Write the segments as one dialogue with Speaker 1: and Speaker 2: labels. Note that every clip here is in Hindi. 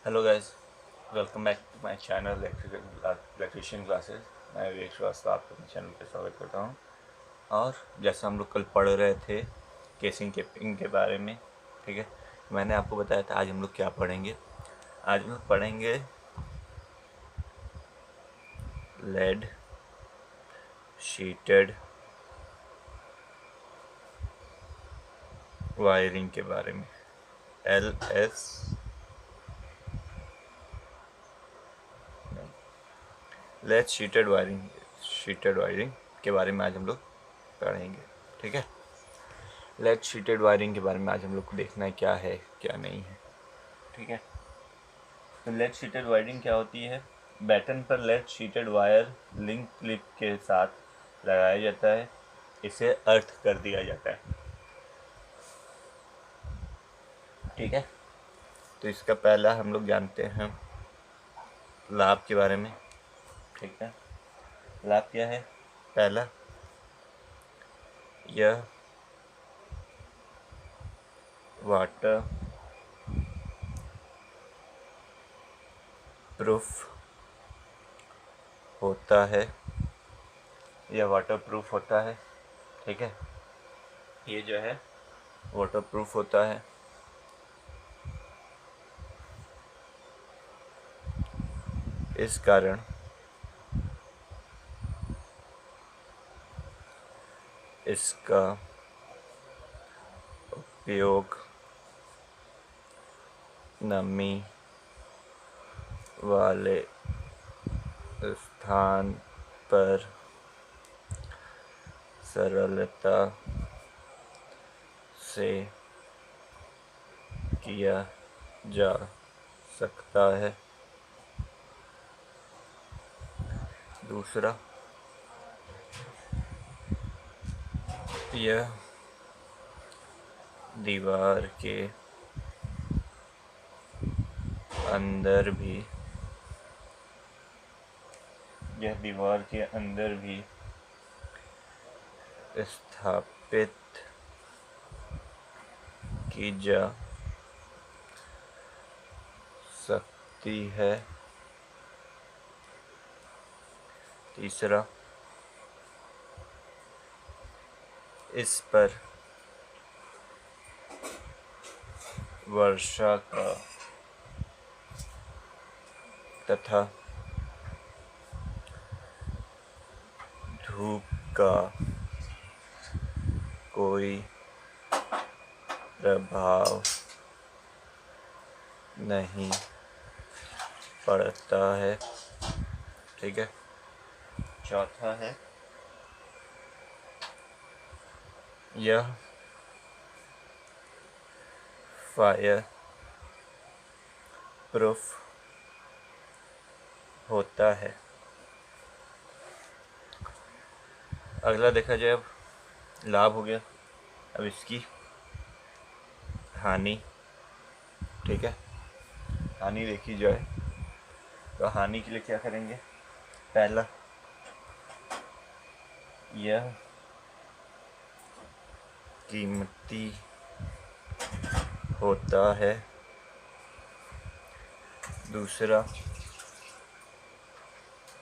Speaker 1: Hello guys, welcome back to my channel electrician classes. मैं विवेक श्रीवास्तव आपको अपने चैनल पर स्वागत करता हूँ। और जैसा हम लोग कल पढ़ रहे थे केसिंग केपिंग के बारे में, ठीक है, मैंने आपको बताया था आज हम लोग क्या पढ़ेंगे। आज हम लोग पढ़ेंगे लेड शीटेड वायरिंग के बारे में। LS लेड शीटेड वायरिंग के बारे में आज हम लोग पढ़ेंगे, ठीक है। लेड शीटेड वायरिंग के बारे में आज हम लोग को देखना है क्या है क्या नहीं है, ठीक है। तो लेड शीटेड वायरिंग क्या होती है? बैटन पर lead sheathed wire link clip के साथ लगाया जाता है, इसे अर्थ कर दिया जाता है, ठीक है। तो इसका पहला हम लोग जानते हैं लाभ के बारे में, ठीक है। लाभ क्या है? पहला, यह वाटर प्रूफ होता है, यह वाटर प्रूफ होता है, ठीक है। ये जो है वाटर प्रूफ होता है। इस कारण इसका उपयोग नमी वाले स्थान पर सरलता से किया जा सकता है। दूसरा, यह दीवार के अंदर भी स्थापित की जा सकती है। तीसरा, इस पर वर्षा का तथा धूप का कोई प्रभाव नहीं पड़ता है, ठीक है। चौथा है, यह फायर प्रूफ होता है। अगला देखा जाए, अब लाभ हो गया, अब इसकी हानि, ठीक है। हानि देखी जाए तो हानि के लिए क्या करेंगे? पहला, यह कीमती होता है। दूसरा,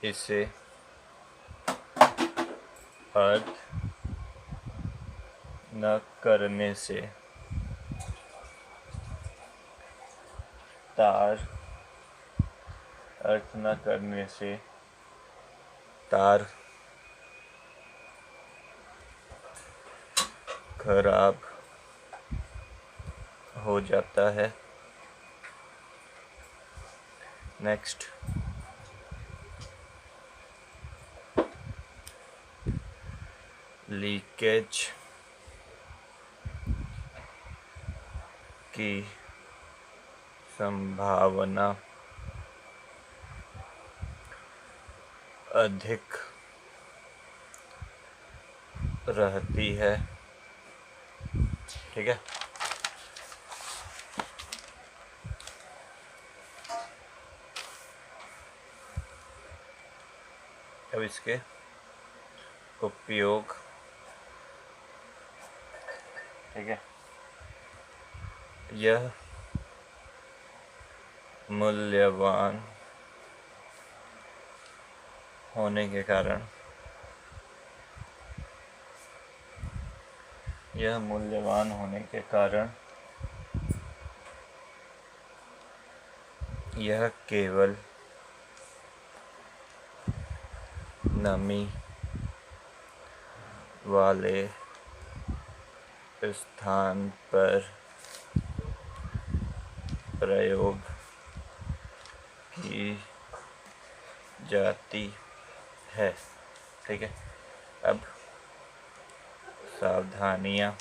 Speaker 1: इसे अर्थ न करने से तार खराब हो जाता है। नेक्स्ट, लीकेज की संभावना अधिक रहती है, ठीक है। अब इसके उपयोग, ठीक है, यह मूल्यवान होने के कारण यह मूल्यवान होने के कारण यह केवल नमी वाले स्थान पर प्रयोग की जाती है। ठीक है, अब सावधानियाँ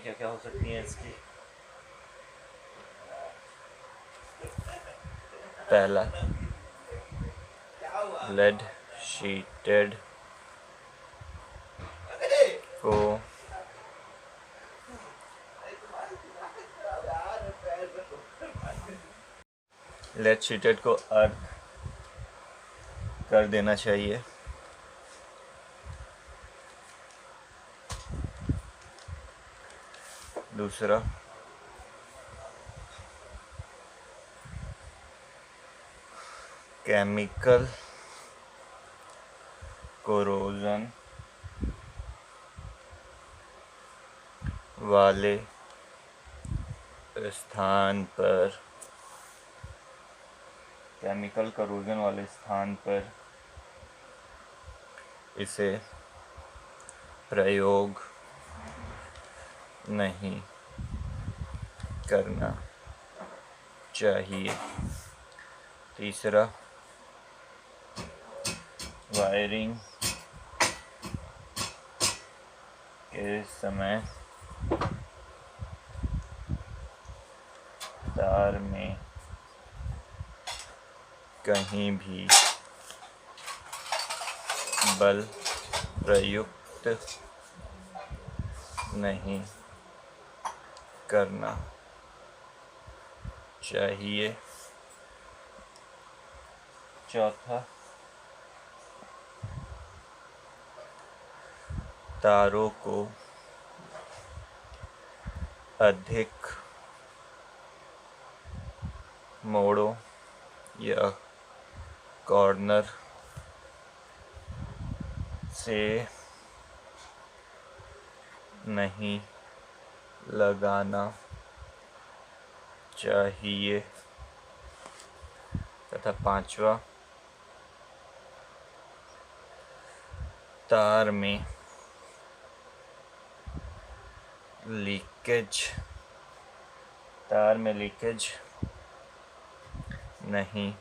Speaker 1: क्या क्या हो सकती हैं इसकी। पहला, लेड शीटेड को अर्थ कर देना चाहिए। दूसरा, केमिकल कोरोजन वाले स्थान पर इसे प्रयोग नहीं करना चाहिए। तीसरा, वायरिंग के समय तार में कहीं भी बल प्रयुक्त नहीं करना चाहिए। चौथा, तारों को अधिक मोड़ों या कॉर्नर से नहीं लगाना चाहिए। तथा पांचवा, तार में लीकेज नहीं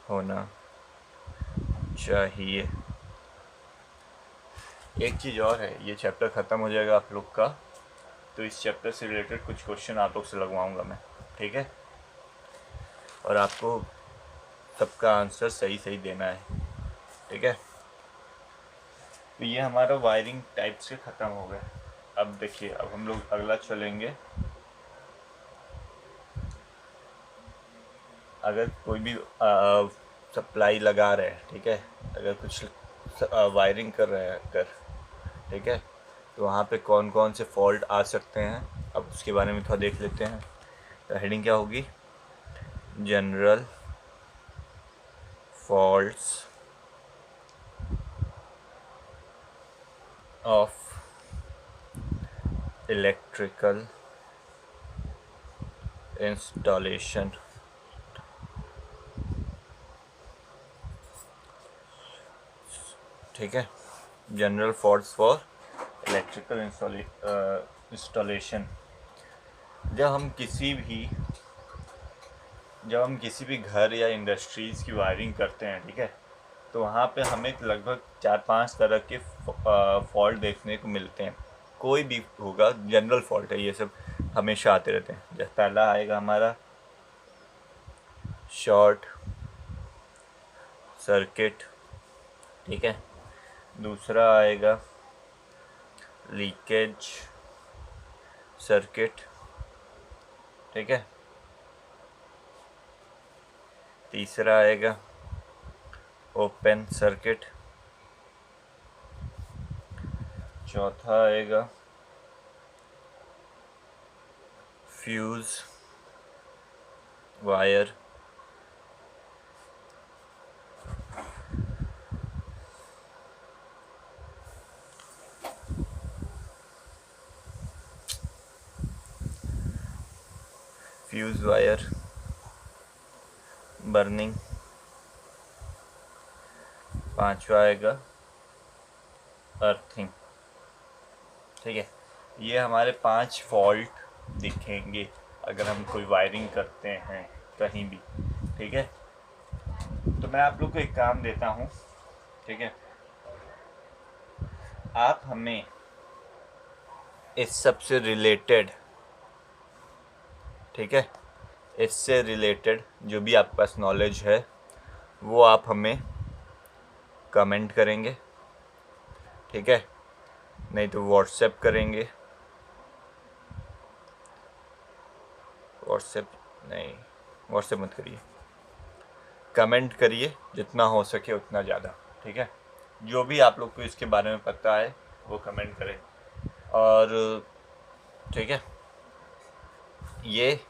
Speaker 1: होना चाहिए। एक चीज़ और है, ये चैप्टर ख़त्म हो जाएगा आप लोग का, तो इस चैप्टर से रिलेटेड कुछ क्वेश्चन आप लोग से लगवाऊंगा मैं। ठीक है, और आपको सबका आंसर सही देना है। ठीक है, तो ये हमारा वायरिंग टाइप से ख़त्म हो गया। अब देखिए, अब हम लोग अगला चलेंगे। अगर कोई भी सप्लाई लगा रहे हैं, ठीक है, अगर कुछ वायरिंग कर रहे हैं अगर, ठीक है, तो वहाँ पे कौन कौन से फॉल्ट आ सकते हैं, अब उसके बारे में थोड़ा देख लेते हैं। तो हेडिंग क्या होगी? General faults of electrical installation. ठीक है, general faults for electrical installation. जब हम किसी भी घर या इंडस्ट्रीज़ की वायरिंग करते हैं, ठीक है, तो वहाँ पे हमें लगभग 4-5 तरह के फॉल्ट देखने को मिलते हैं। कोई भी होगा, जनरल फॉल्ट है, ये सब हमेशा आते रहते हैं। जैसे पहला आएगा हमारा शॉर्ट सर्किट, ठीक है। दूसरा आएगा लीकेज सर्किट, ठीक है। तीसरा आएगा ओपन सर्किट। चौथा आएगा fuse wire. Fuse wire burning. पांचवा आएगा अर्थिंग। ठीक है, ये हमारे 5 फॉल्ट दिखेंगे अगर हम कोई वायरिंग करते हैं कहीं भी। ठीक है, तो मैं आप लोग को एक काम देता हूँ। ठीक है, आप हमें इस सब से रिलेटेड, ठीक है, इससे रिलेटेड जो भी आपके पास नॉलेज है वो आप हमें कमेंट करेंगे। ठीक है, नहीं तो व्हाट्सएप करेंगे। व्हाट्सएप मत करिए, कमेंट करिए जितना हो सके उतना ज़्यादा। ठीक है, जो भी आप लोग को इसके बारे में पता है वो कमेंट करें। और ठीक है, ये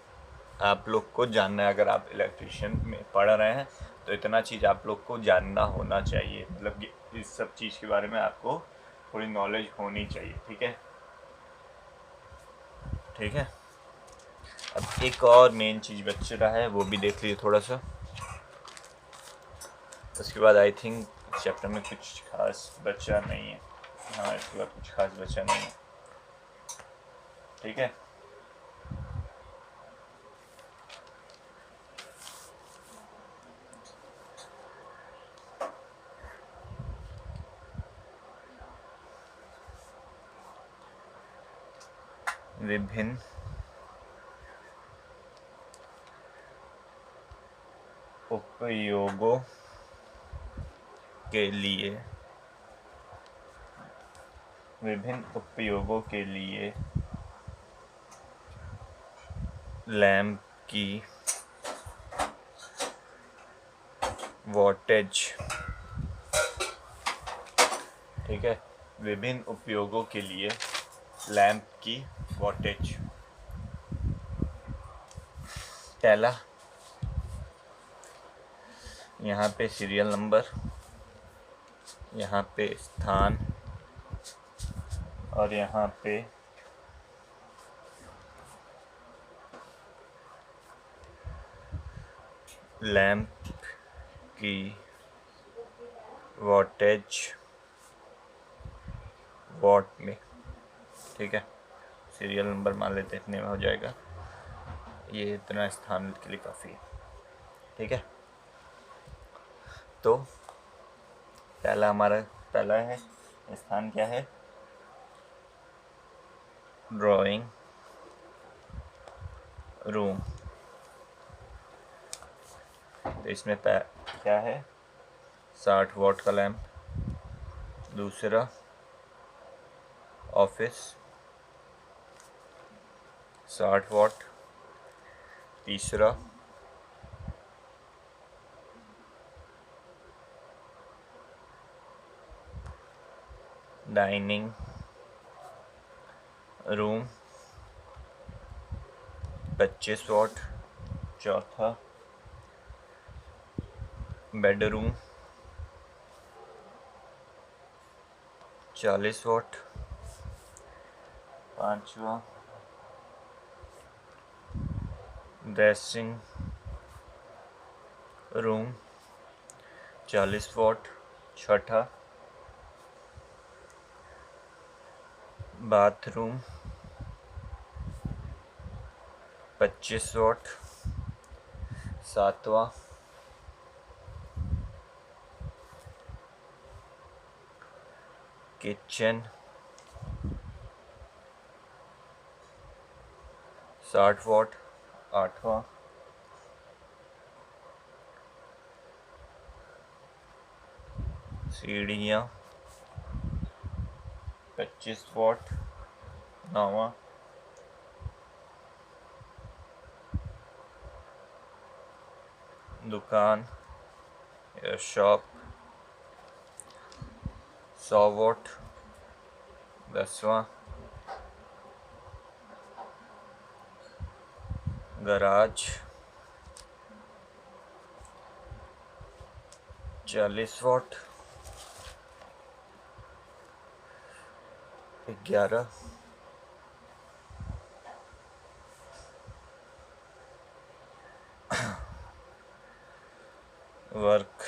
Speaker 1: आप लोग को जानना है। अगर आप इलेक्ट्रिशियन में पढ़ रहे हैं तो इतना चीज़ आप लोग को जानना होना चाहिए, मतलब इस सब चीज़ के बारे में आपको थोड़ी नॉलेज होनी चाहिए। ठीक है, ठीक है। अब एक और मेन चीज़ बच रहा है, वो भी देख लीजिए थोड़ा सा। उसके बाद आई थिंक चैप्टर में कुछ खास बचा नहीं है। हाँ, इसके बाद कुछ खास बचा नहीं है। ठीक है, विभिन्न उपयोगों के लिए, विभिन्न उपयोगों के लिए लैंप की वोल्टेज। ठीक है, विभिन्न उपयोगों के लिए लैंप की वोल्टेज। पहला, यहाँ पे सीरियल नंबर, यहाँ पे स्थान, और यहाँ पे लैंप की वोल्टेज वॉट में। ठीक है, सीरियल नंबर मान लेते इतने में हो जाएगा, ये इतना स्थान के लिए काफ़ी है। ठीक है, तो पहला है स्थान क्या है, ड्राइंग रूम। तो इसमें क्या है, 60 वॉट का लैंप। दूसरा ऑफिस 60 वॉट। तीसरा डाइनिंग रूम 25 वॉट। चौथा बेडरूम 40 वॉट। पांचवा ड्रेसिंग रूम 40 वॉट। छठा बाथरूम 25 वॉट। सातवां किचन 60 वॉट। आठवां सीढ़ियाँ 25 वॉट। नौवां दुकान या शॉप 100 वॉट। 10वां गराज 40 वॉट। 11 वर्क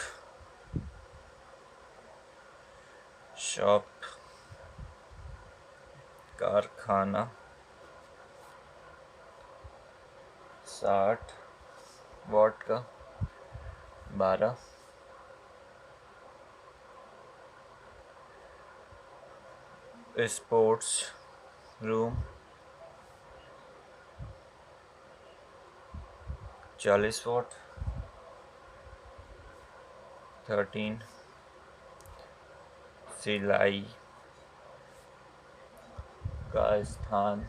Speaker 1: शॉप कारखाना 60 वॉट का। 12 स्पोर्ट्स रूम 40 वॉट। 13 सिलाई का स्थान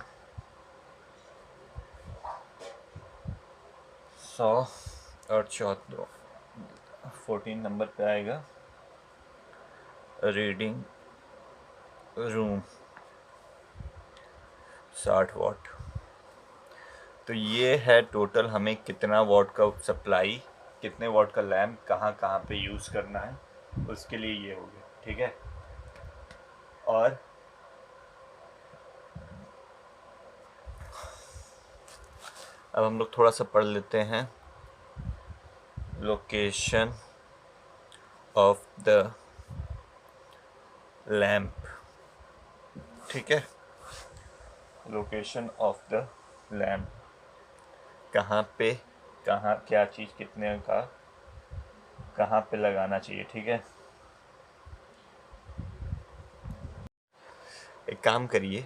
Speaker 1: 100। और 14 नंबर पे आएगा रीडिंग रूम 60 वॉट। तो ये है टोटल हमें कितना वॉट का सप्लाई, कितने वॉट का लैम्प कहाँ कहाँ पे यूज़ करना है, उसके लिए ये हो गया। ठीक है। और अब हम लोग थोड़ा सा पढ़ लेते हैं लोकेशन ऑफ द लैम्प। ठीक है। लोकेशन ऑफ द लैम्प, कहाँ पे, कहाँ क्या चीज़ कितने का कहाँ पे लगाना चाहिए। ठीक है। एक काम करिए,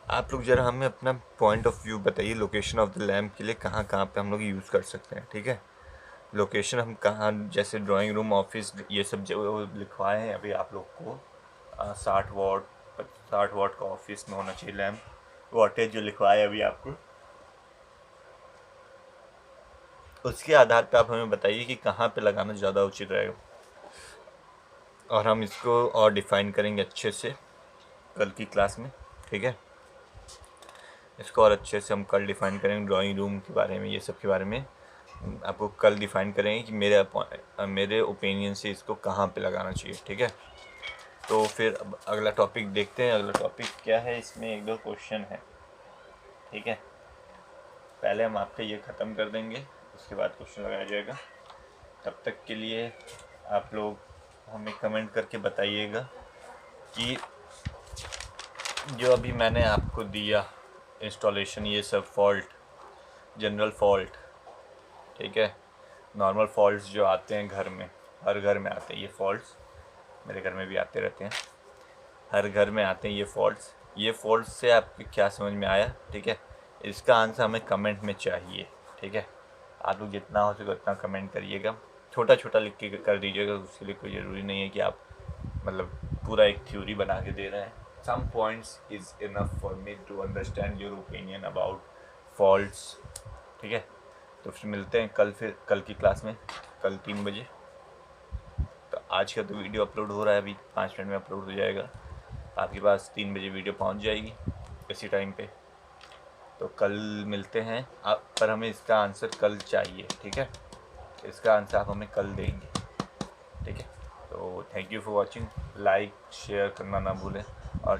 Speaker 1: आप लोग ज़रा हमें अपना पॉइंट ऑफ व्यू बताइए लोकेशन ऑफ द लैम्प के लिए कहाँ कहाँ पे हम लोग यूज़ कर सकते हैं। ठीक है। लोकेशन हम कहाँ, जैसे ड्राइंग रूम, ऑफिस, ये सब जो लिखवाए हैं अभी आप लोग को 60 वॉट का ऑफिस में होना चाहिए लैम्प, वॉटेज जो लिखवाए अभी आपको, उसके आधार पे आप हमें बताइए कि कहाँ पे लगाना ज़्यादा उचित रहेगा। और हम इसको और डिफ़ाइन करेंगे अच्छे से कल की क्लास में। ठीक है। इसको और अच्छे से हम कल डिफ़ाइन करेंगे, ड्राइंग रूम के बारे में, ये सब के बारे में आपको कल डिफ़ाइन करेंगे कि मेरे ओपिनियन से इसको कहाँ पे लगाना चाहिए। ठीक है। तो फिर अब अगला टॉपिक देखते हैं। अगला टॉपिक क्या है, इसमें 1-2 क्वेश्चन है। ठीक है। पहले हम आपका ये ख़त्म कर देंगे, उसके बाद क्वेश्चन लगाया जाएगा। तब तक के लिए आप लोग हमें कमेंट करके बताइएगा कि जो अभी मैंने आपको दिया इंस्टॉलेशन, ये सब फॉल्ट, जनरल फॉल्ट, ठीक है, नॉर्मल फॉल्ट्स जो आते हैं घर में, हर घर में आते हैं ये फॉल्ट्स, मेरे घर में भी आते रहते हैं, हर घर में आते हैं ये फॉल्ट्स से आपको क्या समझ में आया। ठीक है। इसका आंसर हमें कमेंट में चाहिए। ठीक है। आप लोग जितना हो सके उतना कमेंट करिएगा, छोटा छोटा लिख के कर दीजिएगा, उसके लिए कोई ज़रूरी नहीं है कि आप मतलब पूरा एक थ्योरी बना के दे रहे हैं। Some points is enough for me to understand your opinion about faults. ठीक है। तो फिर मिलते हैं फिर कल की क्लास में, कल 3 बजे। तो आज का तो वीडियो अपलोड हो रहा है, अभी 5 मिनट में अपलोड हो जाएगा, आपके पास 3 बजे वीडियो पहुंच जाएगी इसी टाइम पे। तो कल मिलते हैं आप, पर हमें इसका आंसर कल चाहिए। ठीक है। इसका आंसर आप हमें कल देंगे। ठीक है। तो thank you for watching, like share करना ना भूलें। और